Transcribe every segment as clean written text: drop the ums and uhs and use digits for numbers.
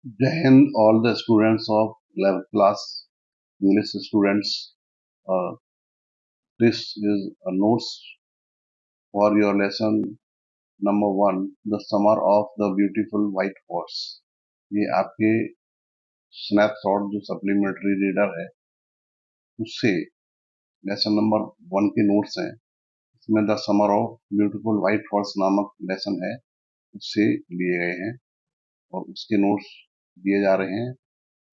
Jai Hind, all the students of 11th class English students. Uh, this is a notes for your lesson number one, the summer of the beautiful white horse. ये आपके snapshot जो supplementary reader है उससे lesson number one के notes हैं। इसमें the summer of beautiful white horse नामक lesson है, उससे लिए गए हैं और उसके नोट्स दिए जा रहे हैं।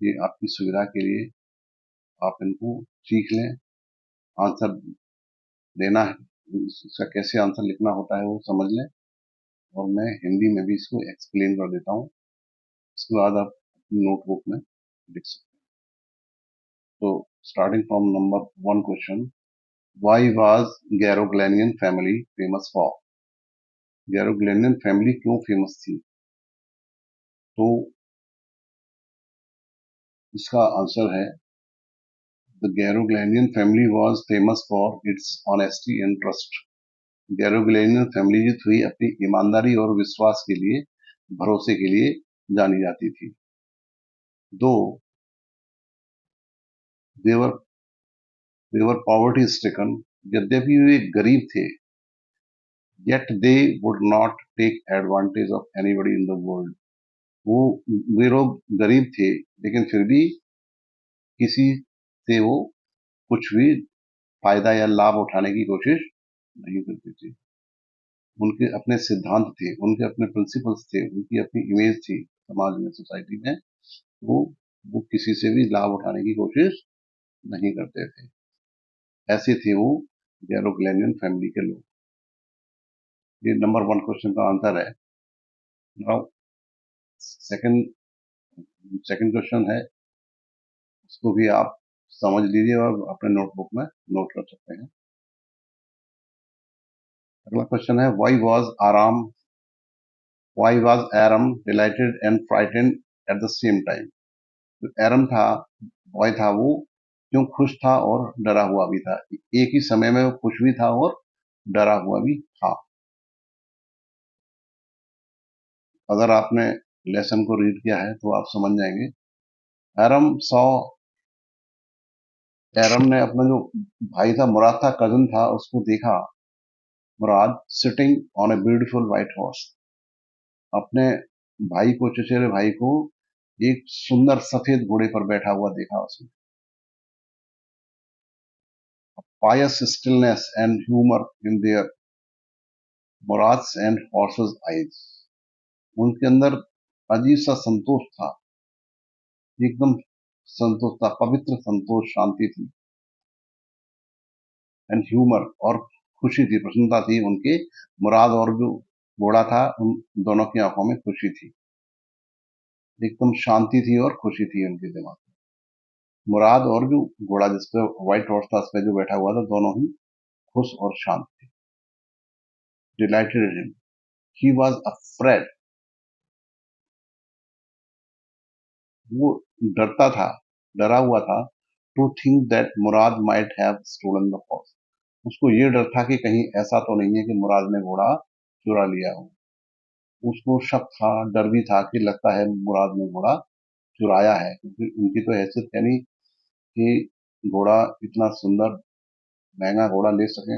ये आपकी सुविधा के लिए, आप इनको सीख लें। आंसर देना है, इसका कैसे आंसर लिखना होता है वो समझ लें, और मैं हिंदी में भी इसको एक्सप्लेन कर देता हूँ। इसके बाद आप अपनी नोटबुक में लिख सकते हैं। तो starting from number one question, why was Garoghlanian family famous for? Garoghlanian family क्यों फेमस थी? तो इसका आंसर है, the Garoghlanian family was famous for its honesty and trust. Garoghlanian family जो थी अपनी ईमानदारी और विश्वास के लिए, भरोसे के लिए जानी जाती थी। दो देवर देवर पॉवर्टी स्ट्रिकन, यद्यपि वे गरीब थे, yet they would not take advantage of anybody in the world। वो वे लोग गरीब थे लेकिन फिर भी किसी से वो कुछ भी फायदा या लाभ उठाने की कोशिश नहीं करते थे। उनके अपने सिद्धांत थे, उनके अपने प्रिंसिपल्स थे, उनकी अपनी इमेज थी समाज में, सोसाइटी में। वो किसी से भी लाभ उठाने की कोशिश नहीं करते थे। ऐसे थे वो गैरोग्लेनियन फैमिली के लोग। ये नंबर वन क्वेश्चन का आंसर है। नाउ सेकंड सेकंड क्वेश्चन है, उसको भी आप समझ लीजिए और अपने नोटबुक में नोट कर सकते हैं। अगला क्वेश्चन है, why was Aram delighted and frightened at the same time? जो एरम था, बॉय था, वो क्यों खुश था और डरा हुआ भी था? एक ही समय में वो खुश भी था और डरा हुआ भी था। अगर आपने लेसन को रीड किया है तो आप समझ जाएंगे। एरम सॉ एरम ने अपना जो भाई था, मुराद था, कजन था, उसको देखा। Mourad sitting on a beautiful white horse, अपने भाई को, चचेरे भाई को एक सुंदर सफेद घोड़े पर बैठा हुआ देखा उसने। Pious stillness and humour in their Mourad's and horse's eyes, उनके अंदर अजीब सा संतोष था, एकदम संतोष था, पवित्र संतोष, शांति थी। एंड ह्यूमर, और खुशी थी, प्रसन्नता थी उनके मुराद और जो घोड़ा था, उन दोनों की आंखों में खुशी थी। एकदम शांति थी और खुशी थी उनके दिमाग में। मुराद और जो घोड़ा जिसपे व्हाइट हॉर्स था, उस पे जो बैठा हुआ था, दोनों ही खुश और शांत थे। Delighted him, he was afraid, वो डरता था, डरा हुआ था। To think that Mourad might have stolen the horse, उसको ये डर था कि कहीं ऐसा तो नहीं है कि मुराद ने घोड़ा चुरा लिया हो। उसको शक था, डर भी था कि लगता है मुराद ने घोड़ा चुराया है, क्योंकि उनकी तो हैसियत है नहीं कि घोड़ा इतना सुंदर महंगा घोड़ा ले सके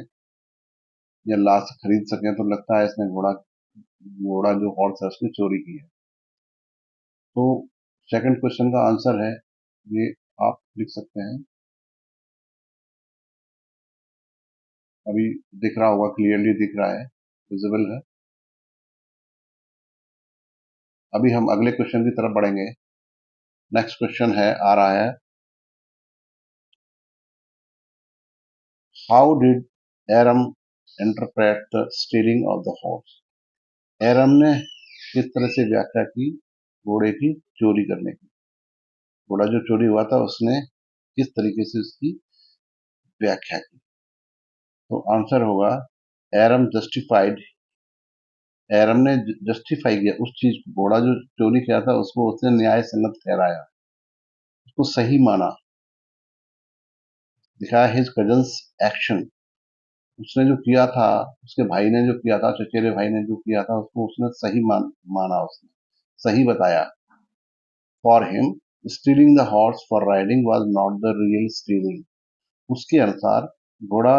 या ला खरीद सके। तो लगता है इसने घोड़ा घोड़ा जो हॉर्स है उसने चोरी की है। तो सेकंड क्वेश्चन का आंसर है, ये आप लिख सकते हैं। अभी दिख रहा होगा, क्लियरली दिख रहा है, विजिबल है। अभी हम अगले क्वेश्चन की तरफ बढ़ेंगे। नेक्स्ट क्वेश्चन है, आ रहा है, how did Aram interpret the stealing of the horse? Aram ने किस तरह से व्याख्या की घोड़े की चोरी करने की? घोड़ा जो चोरी हुआ था, उसने किस तरीके से उसकी व्याख्या की? तो आंसर होगा, एरम जस्टिफाइड, एरम ने जस्टिफाई किया उस चीज को, घोड़ा जो चोरी किया था उसको उसने न्याय सन्नत ठहराया, उसको सही माना, दिखाया हिज कजन्स एक्शन, उसने जो किया था, उसके भाई ने जो किया था, चचेरे भाई ने जो किया था, उसको उसने सही माना, उसने सही बताया। For him stealing the horse for riding was not the real stealing. उसके अनुसार घोड़ा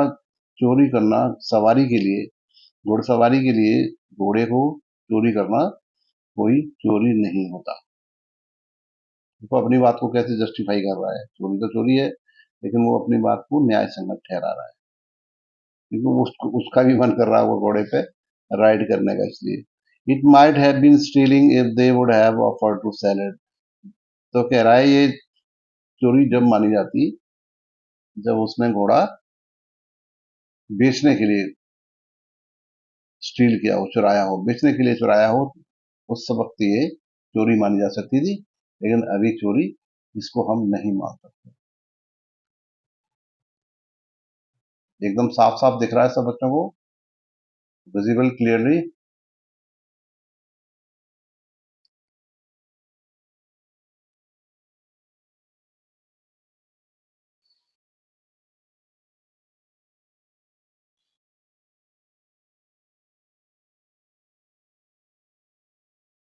चोरी करना सवारी के लिए, घुड़सवारी के लिए घोड़े को चोरी करना कोई चोरी नहीं होता। वो अपनी बात को कैसे जस्टिफाई कर रहा है, चोरी तो चोरी है, लेकिन वो अपनी बात को न्याय संगत ठहरा रहा है, क्योंकि उसका भी मन कर रहा है वो घोड़े पे राइड करने का, इसलिए। It might have been stealing if they would have offered to sell it. तो कह रहा है ये चोरी जब मानी जाती जब उसने घोड़ा बेचने के लिए स्टील किया हो, चुराया हो, बेचने के लिए चुराया हो, उस वक्त ये चोरी मानी जा सकती थी, लेकिन अभी चोरी इसको हम नहीं मान सकते। एकदम साफ साफ दिख रहा है सब बच्चों को, visible clearly.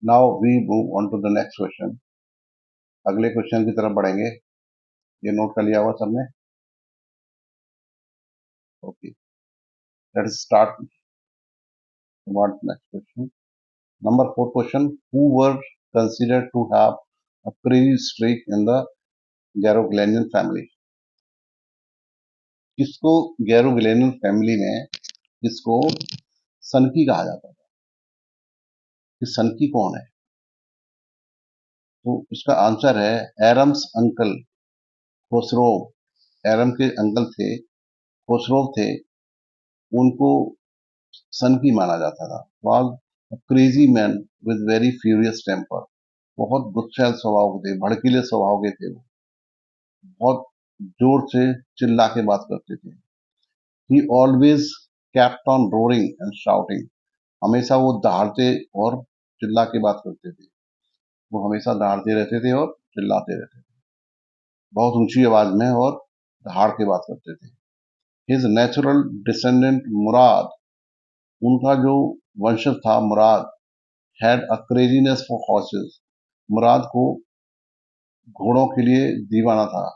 Now we move on to the next question. अगले क्वेश्चन की तरफ बढ़ेंगे। ये नोट कर लिया हुआ सबने? Okay, let's start what next question. Number 4 question, who were considered to have a crazy streak in the Garogleanian family। किसको गैरोग्लेनियन फैमिली में किसको सनकी कहा जाता था? कि सनकी कौन है? तो इसका आंसर है एरम्स अंकल खुसरो। एरम के अंकल थे, खुसरो थे, उनको सनकी माना जाता था। Was crazy man with very furious temper. बहुत गुस्सैल स्वभाव के थे, भड़कीले स्वभाव के थे वो, बहुत जोर से चिल्ला के बात करते थे। ही always kept on roaring and shouting। हमेशा वो दहाड़ते और चिल्ला के बात करते थे। वो हमेशा दहाड़ते रहते थे और चिल्लाते रहते थे, बहुत ऊंची आवाज में और दहाड़ के बात करते थे। हिज नेचुरल डिसेंडेंट मुराद, उनका जो वंशज था Mourad, had a craziness for horses. Mourad को घोड़ों के लिए दीवाना था,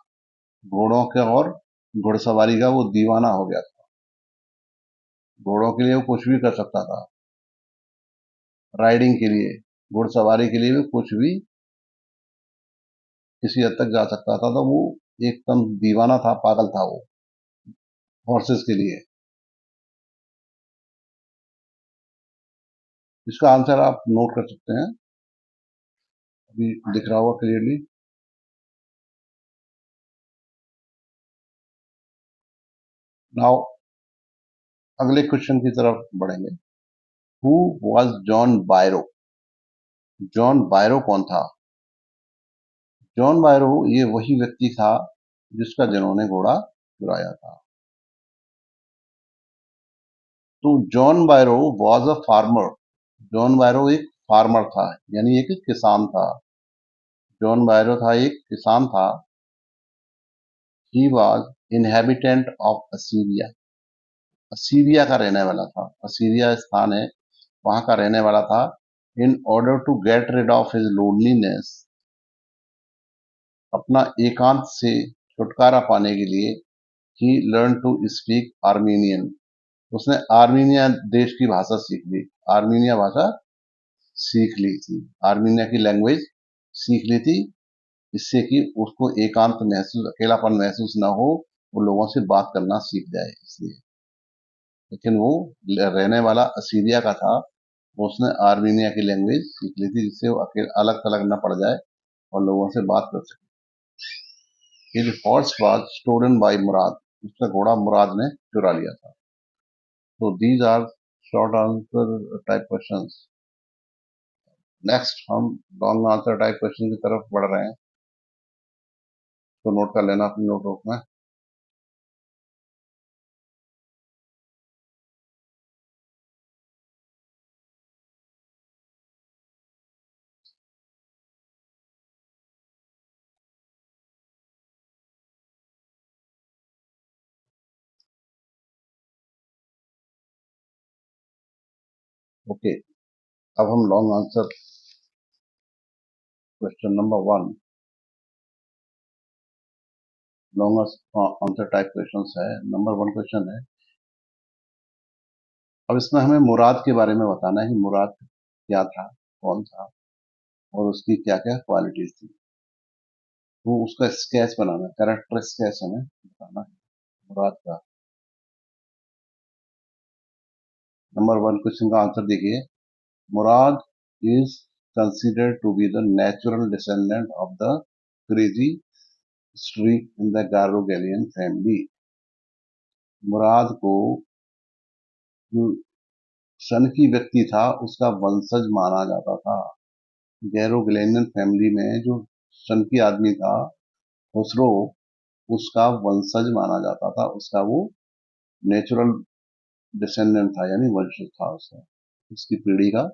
घोड़ों के और घुड़सवारी का वो दीवाना हो गया था। घोड़ों के लिए वो कुछ भी कर सकता था, राइडिंग के लिए, घुड़सवारी के लिए भी कुछ भी किसी हद तक जा सकता था। तो वो एकदम दीवाना था, पागल था वो हॉर्सेस के लिए। इसका आंसर आप नोट कर सकते हैं, अभी दिख रहा होगा क्लियरली। नाउ अगले क्वेश्चन की तरफ बढ़ेंगे। Who was John Byro? John Byro कौन था? जॉन बायरो ये वही व्यक्ति था जिसका जिन्होंने घोड़ा चुराया था। तो John Byro was a farmer. John Byro एक फार्मर था, यानी एक किसान था। जॉन बायरो था एक किसान था। He was inhabitant of Assyria. Assyria का रहने वाला था, असीरिया स्थान है, वहां का रहने वाला था। In order to get rid of his loneliness, अपना एकांत से छुटकारा पाने के लिए, he learn to speak Armenian. उसने आर्मीनिया देश की भाषा सीख ली, आर्मीनिया भाषा सीख ली थी, आर्मीनिया की लैंग्वेज सीख ली थी, इससे कि उसको एकांत महसूस, अकेलापन महसूस ना हो, वो लोगों से बात करना सीख जाए इसलिए। लेकिन वो रहने वाला असीरिया का था, उसने आर्मीनिया की लैंग्वेज सीख ली थी, जिससे वो अकेले अलग थलग न पड़ जाए और लोगों से बात कर सके। His horse was stolen by मुराद, उसका घोड़ा मुराद ने चुरा लिया था। तो these are short answer type questions। Next हम लॉन्ग आंसर टाइप क्वेश्चन की तरफ बढ़ रहे हैं, तो नोट कर लेना अपनी नोटबुक में। ओके, अब हम long answer question number 1 longer answer type question है। नंबर 1 क्वेश्चन है, अब इसमें हमें मुराद के बारे में बताना है कि मुराद क्या था, कौन था और उसकी क्या क्या क्वालिटीज थी। तो उसका स्केच बनाना है, कैरेक्टर स्केच हमें बताना है मुराद का। नंबर 1 क्वेश्चन का आंसर देखिए, मुराद is considered to be the natural descendant of the crazy streak in the Garogalian family। मुराद को जो सनकी व्यक्ति था उसका वंशज माना जाता था। गैरोगेलियन फैमिली में जो सनकी आदमी था खुसरो, उसका वंशज माना जाता था, उसका वो नेचुरल डिसेंडेंट था, यानी वंशज था उसका, उसकी पीढ़ी का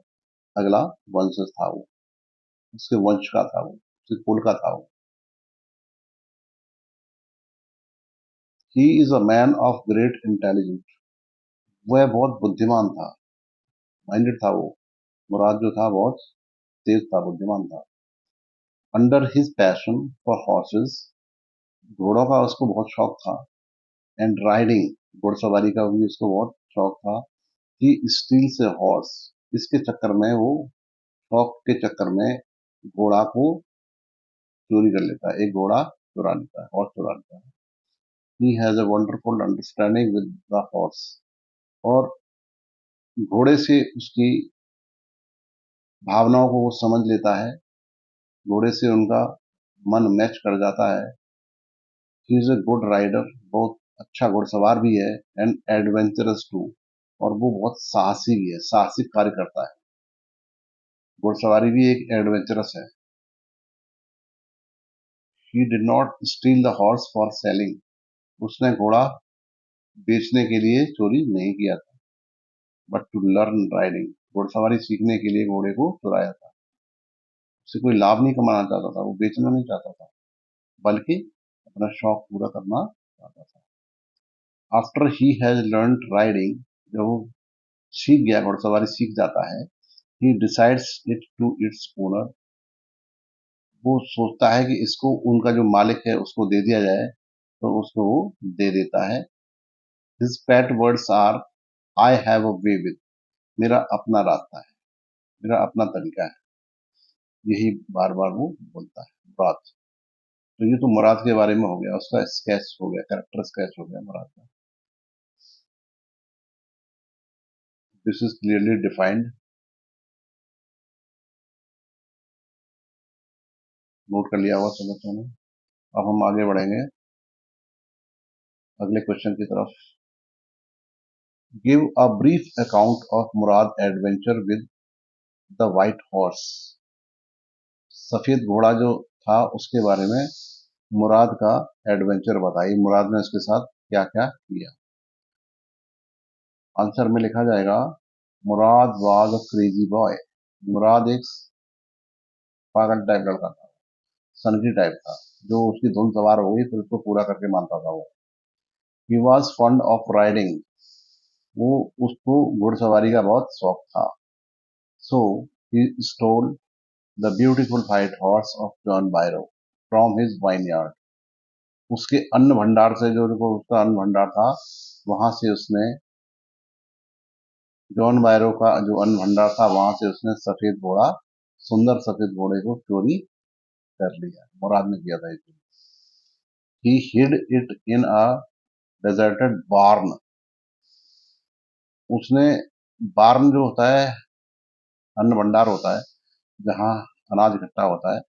अगला वंशज था वो, उसके वंश का था वो, उसके कुल का था वो। ही is a man of great intelligence, वह बहुत बुद्धिमान था, माइंडेड था वो। मुराद जो था बहुत तेज था, बुद्धिमान था। Under his passion for horses, घोड़ों का उसको बहुत शौक था। एंड राइडिंग, घुड़सवारी का भी उसको बहुत शौक था। ही स्टील से हॉर्स, इसके चक्कर में वो, शौक के चक्कर में घोड़ा को चोरी कर लेता है, एक घोड़ा चुरा लेता है, हॉर्स चुरा लेता है। He has a wonderful understanding with the horse, और घोड़े से उसकी भावनाओं को वो समझ लेता है, घोड़े से उनका मन मैच कर जाता है। He is a good rider, बहुत अच्छा घुड़सवार भी है। एंड एडवेंचरस टू, और वो बहुत साहसी भी है, साहसिक कार्य करता है। घुड़सवारी भी एक एडवेंचरस है। He did not steel the horse for selling, उसने घोड़ा बेचने के लिए चोरी नहीं किया था, बट टू लर्न राइडिंग, घुड़सवारी सीखने के लिए घोड़े को चुराया था। उससे कोई लाभ नहीं कमाना चाहता था, वो बेचना नहीं चाहता था, बल्कि अपना शौक पूरा करना चाहता था। After he has learn riding, जब वो सीख गया, घुड़सवारी सीख जाता है, he decides it to its owner, वो सोचता है कि इसको उनका जो मालिक है उसको दे दिया जाए, तो उसको वो दे देता है। His pet words are, I have a way with, मेरा अपना रास्ता है, मेरा अपना तरीका है, यही बार बार वो बोलता है मुराद। तो ये तो मुराद के बारे में हो गया, उसका स्केच हो गया, कैरेक्टर स्केच हो गया मुराद का। This is clearly defined, note कर लिया हुआ सब बच्चों ने। अब हम आगे बढ़ेंगे अगले क्वेश्चन की तरफ। Give a brief account of Murad adventure with the white horse, सफेद घोड़ा जो था उसके बारे में मुराद का एडवेंचर बताइए, मुराद ने उसके साथ क्या क्या किया। आंसर में लिखा जाएगा, मुराद वाज अ क्रेजी बॉय, मुराद एक पागल टाइप लड़का था, सनकी टाइप था, जो उसकी धुन सवार हो गई फिर उसको पूरा करके मानता था वो। He was fond of riding, वो, उसको घुड़सवारी का बहुत शौक था। So he stole the beautiful white horse of John Byro from his vineyard, उसके अन्न भंडार से, जो उसका अन्न भंडार था वहां से उसने, जॉन बायरो का जो अन्न भंडार था वहां से उसने सफेद घोड़ा, सुंदर सफेद घोड़े को चोरी कर लिया, मुराद ने किया था ये। He hid it in a deserted barn, उसने, बार्न जो होता है अन्न भंडार होता है जहाँ अनाज इकट्ठा होता है,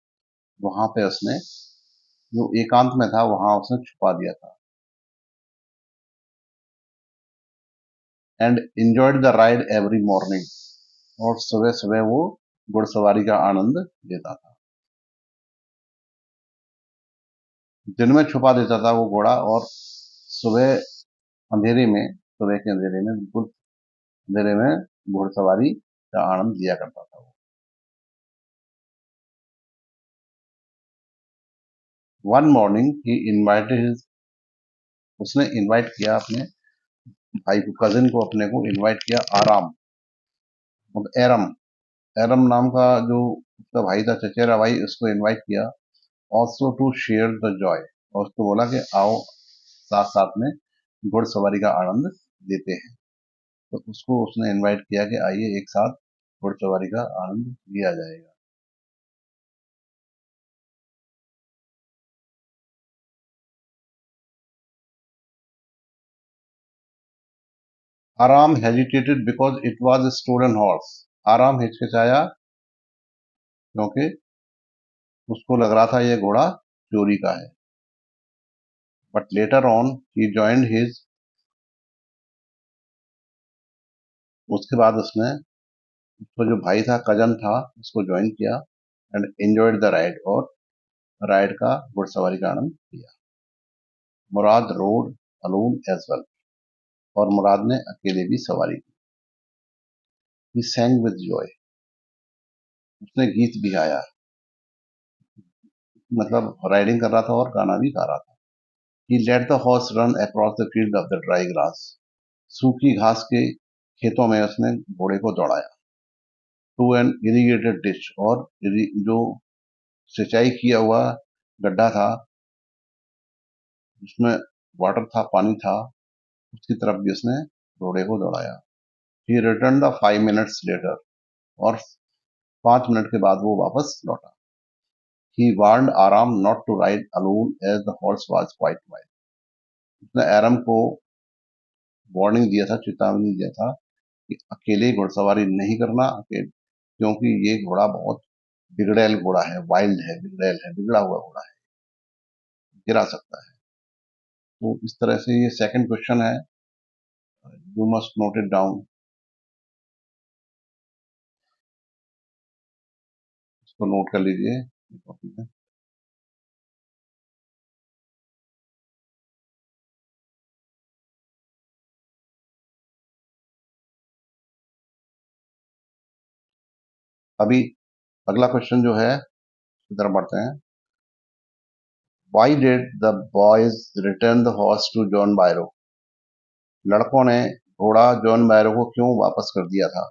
वहां पे उसने, जो एकांत में था वहां उसने छुपा दिया था। And enjoyed the ride every morning, और सुबह सुबह वो घुड़सवारी का आनंद लेता था। दिन में छुपा देता था वो घोड़ा, और सुबह अंधेरे में, सुबह के अंधेरे में, बिल्कुल अंधेरे में घुड़सवारी का आनंद लिया करता था वो। वन मॉर्निंग ही इनवाइटेड हिज, उसने इनवाइट किया अपने भाई को, कजिन को अपने को इनवाइट किया, आराम मतलब एरम, एरम नाम का जो उसका भाई था, चचेरा भाई, उसको इनवाइट किया also to share the joy, और उसको बोला कि आओ साथ साथ में घुड़सवारी का आनंद लेते हैं। तो उसको उसने इनवाइट किया कि आइए एक साथ घुड़सवारी का आनंद लिया जाएगा। आराम hesitated because it was a stolen horse। आराम हिचकिचाया क्योंकि उसको लग रहा था ये घोड़ा चोरी का है। But later on he joined his, उसके बाद उसने, उसका जो भाई था, कजन था, उसको ज्वाइन किया एंड एंजॉयड द राइड, और राइड का, घुड़सवारी का आनंद लिया। मुराद रोड अलोन एज वेल, और मुराद ने अकेले भी सवारी की। ही सैंग विद जॉय, उसने गीत भी गाया, मतलब राइडिंग कर रहा था और गाना भी गा रहा था। He let the horse run across the field of the dry grass, सूखी घास के खेतों में उसने घोड़े को दौड़ाया। टू एन इरिगेटेड डिच, और जो सिंचाई किया हुआ गड्ढा था, उसमें वाटर था, पानी था, उसकी तरफ भी उसने घोड़े को दौड़ाया। He return the 5 minutes later, और 5 मिनट के बाद वो वापस लौटा। He warned Aram not to ride alone as the horse was quite wild, उसने आराम को वार्निंग दिया था, चेतावनी दिया था कि अकेले घुड़सवारी नहीं करना, क्योंकि ये घोड़ा बहुत बिगड़ैल घोड़ा है, वाइल्ड है, बिगड़ैल है, बिगड़ा हुआ घोड़ा है, गिरा सकता है। तो इस तरह से ये सेकंड क्वेश्चन है, you must note it down, इसको नोट कर लीजिए कॉपी में। अभी अगला क्वेश्चन जो है, इधर बढ़ते हैं। Why did the boys return the horse to John Byro? लड़कों ने घोड़ा जॉन बायरो को क्यों वापस कर दिया था?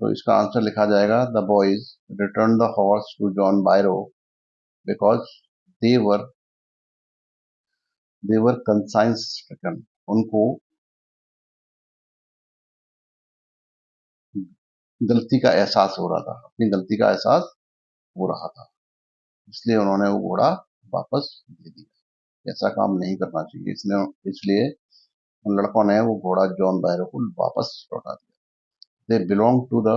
तो इसका आंसर लिखा जाएगा, the boys return the horse to John Byro because they were they were conscience stricken। उनको गलती का एहसास हो रहा था, अपनी गलती का एहसास हो रहा था, इसलिए उन्होंने वो घोड़ा वापस दे दिया। ऐसा काम नहीं करना चाहिए, इसने इसलिए उन लड़कों ने वो घोड़ा जॉन बायरो को वापस लौटा दिया। They belong to the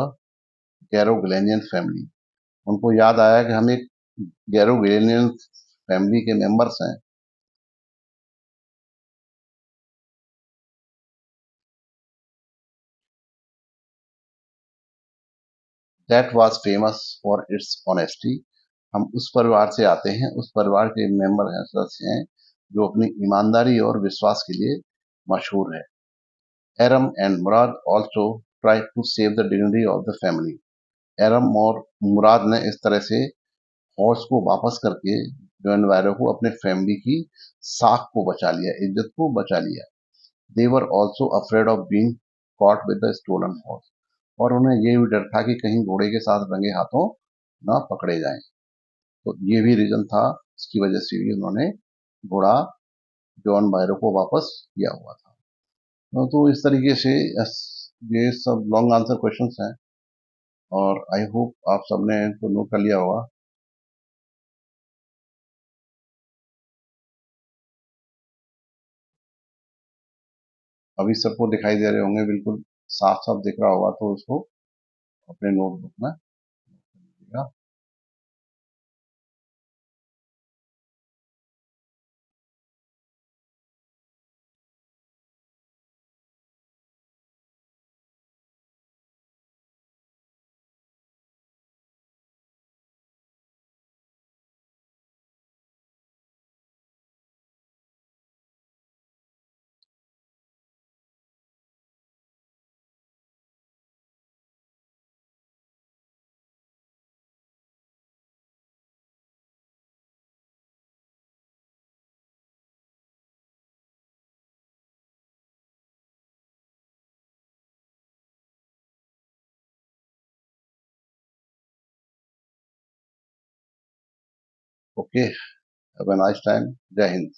Garoghlanian family, उनको याद आया कि हम एक गैरोग्लेनियन फैमिली के मेंबर्स हैं। That was famous for its honesty, हम उस परिवार से आते हैं, उस परिवार के मेंबर हैं, सदस्य हैं, जो अपनी ईमानदारी और विश्वास के लिए मशहूर है। Aram and Mourad also try to save the dignity of the family, Aram और मुराद ने इस तरह से हॉर्स को वापस करके जॉन वायरो को अपने फैमिली की साख को बचा लिया, इज्जत को बचा लिया। They were also afraid of being caught with the stolen horse, और उन्हें ये भी डर था कि कहीं घोड़े के साथ रंगे हाथों ना पकड़े जाएं। तो ये भी रीजन था, इसकी वजह से भी उन्होंने घोड़ा जॉन बायरो को वापस किया हुआ था। तो इस तरीके से ये सब लॉन्ग आंसर क्वेश्चंस हैं, और आई होप आप सबने इनको नोट कर लिया होगा। अभी सबको दिखाई दे रहे होंगे, बिल्कुल साफ साफ दिख रहा होगा, तो उसको अपने नोटबुक में लिखिएगा। Okay, have a nice time. Jai Hind.